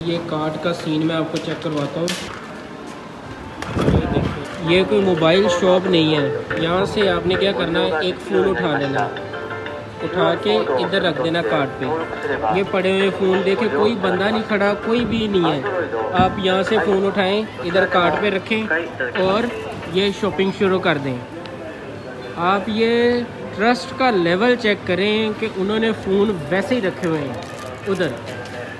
ये कार्ट का सीन मैं आपको चेक करवाता हूँ। ये देखिए, ये कोई मोबाइल शॉप नहीं है। यहाँ से आपने क्या करना है, एक फ़ोन उठा लेना, उठा के इधर रख देना कार्ट पे। ये पड़े हुए फ़ोन देखे, कोई बंदा नहीं खड़ा, कोई भी नहीं है। आप यहाँ से फ़ोन उठाएं, इधर कार्ट पे रखें और ये शॉपिंग शुरू कर दें। आप ये ट्रस्ट का लेवल चेक करें कि उन्होंने फ़ोन वैसे ही रखे हुए हैं। उधर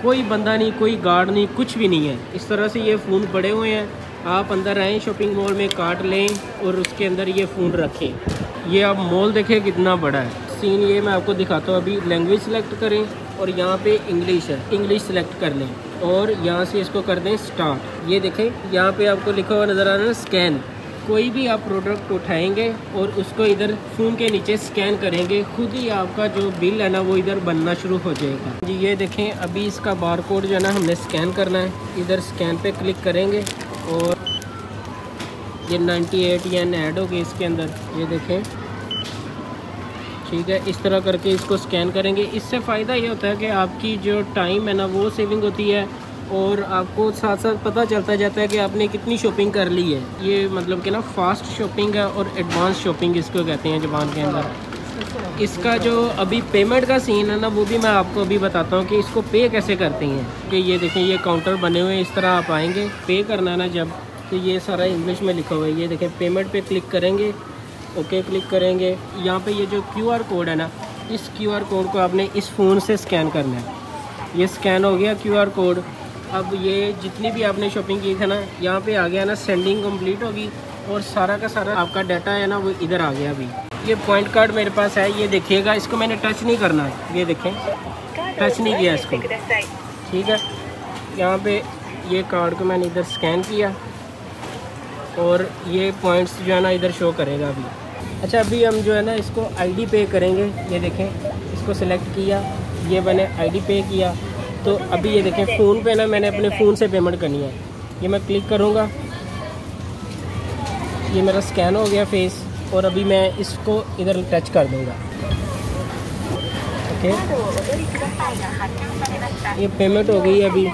कोई बंदा नहीं, कोई गार्ड नहीं, कुछ भी नहीं है। इस तरह से ये फ़ोन पड़े हुए हैं। आप अंदर आएँ, शॉपिंग मॉल में कार्ट लें और उसके अंदर ये फ़ोन रखें। ये आप मॉल देखें कितना बड़ा है। सीन ये मैं आपको दिखाता हूँ। अभी लैंग्वेज सेलेक्ट करें और यहाँ पे इंग्लिश है, इंग्लिश सेलेक्ट कर लें और यहाँ से इसको कर दें स्टार्ट। ये देखें, यहाँ पे आपको लिखा हुआ नज़र आ रहा है स्कैन। कोई भी आप प्रोडक्ट उठाएंगे और उसको इधर फ़ोन के नीचे स्कैन करेंगे, खुद ही आपका जो बिल है ना वो इधर बनना शुरू हो जाएगा जी। ये देखें, अभी इसका बार कोड जो है ना हमने स्कैन करना है। इधर स्कैन पे क्लिक करेंगे और ये 98 येन ऐड हो गई इसके अंदर। ये देखें, ठीक है। इस तरह करके इसको स्कैन करेंगे। इससे फ़ायदा ये होता है कि आपकी जो टाइम है ना वो सेविंग होती है और आपको साथ साथ पता चलता जाता है कि आपने कितनी शॉपिंग कर ली है। ये मतलब कि ना फास्ट शॉपिंग है और एडवांस शॉपिंग इसको कहते हैं ज़बान के अंदर। इसका जो अभी पेमेंट का सीन है ना वो भी मैं आपको अभी बताता हूँ कि इसको पे कैसे करते हैं। कि ये देखें, ये काउंटर बने हुए हैं। इस तरह आप आएँगे, पे करना है ना जब, तो ये सारा इंग्लिश में लिखा हुआ है। ये देखें, पेमेंट पे क्लिक करेंगे, ओके क्लिक करेंगे। यहाँ पे ये जो QR कोड है ना, इस QR कोड को आपने इस फ़ोन से स्कैन करना है। ये स्कैन हो गया QR कोड। अब ये जितनी भी आपने शॉपिंग की थी ना, यहाँ पे आ गया ना, सेंडिंग कंप्लीट होगी और सारा का सारा आपका डाटा है ना वो इधर आ गया। अभी ये पॉइंट कार्ड मेरे पास है, ये देखिएगा। इसको मैंने टच नहीं करना है, ये देखें, टच नहीं किया इसको, ठीक है। यहाँ पे ये कार्ड को मैंने इधर स्कैन किया और ये पॉइंट्स जो है ना इधर शो करेगा अभी। अच्छा, अभी हम जो है ना इसको ID पे करेंगे। ये देखें, इसको सिलेक्ट किया, ये मैंने ID पे किया। तो अभी ये देखें, फ़ोन पे ना मैंने अपने फ़ोन से पेमेंट करनी है। ये मैं क्लिक करूँगा, ये मेरा स्कैन हो गया फेस और अभी मैं इसको इधर टच कर दूँगा, ओके। ये पेमेंट हो गई अभी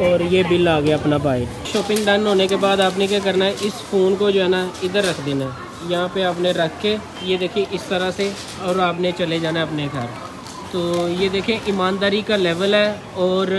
और ये बिल आ गया अपना बाय। शॉपिंग डन होने के बाद आपने क्या करना है, इस फ़ोन को जो है ना इधर रख देना है। यहाँ पे आपने रख के ये देखिए इस तरह से, और आपने चले जाना है अपने घर। तो ये देखें, ईमानदारी का लेवल है और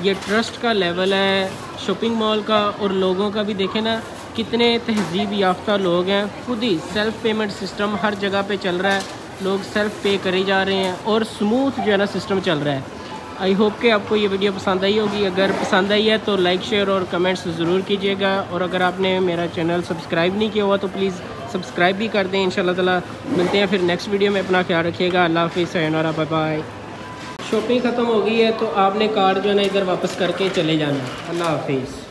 ये ट्रस्ट का लेवल है शॉपिंग मॉल का। और लोगों का भी देखें ना, कितने तहजीब याफ्ता लोग हैं। खुद ही सेल्फ़ पेमेंट सिस्टम हर जगह पे चल रहा है, लोग सेल्फ़ पे करे जा रहे हैं और स्मूथ जो है ना सिस्टम चल रहा है। आई होप कि आपको ये वीडियो पसंद आई होगी। अगर पसंद आई है तो लाइक, शेयर और कमेंट्स ज़रूर कीजिएगा। और अगर आपने मेरा चैनल सब्सक्राइब नहीं किया हुआ तो प्लीज़ सब्सक्राइब भी कर दें। इंशाल्लाह ताला मिलते हैं फिर नेक्स्ट वीडियो में। अपना ख्याल रखिएगा। अल्लाह हाफ़िज़, sayonara, बाय बाय। शॉपिंग ख़त्म हो गई है तो आपने कार्ड जो है ना इधर वापस करके चले जाना। अल्लाह हाफ़िज़।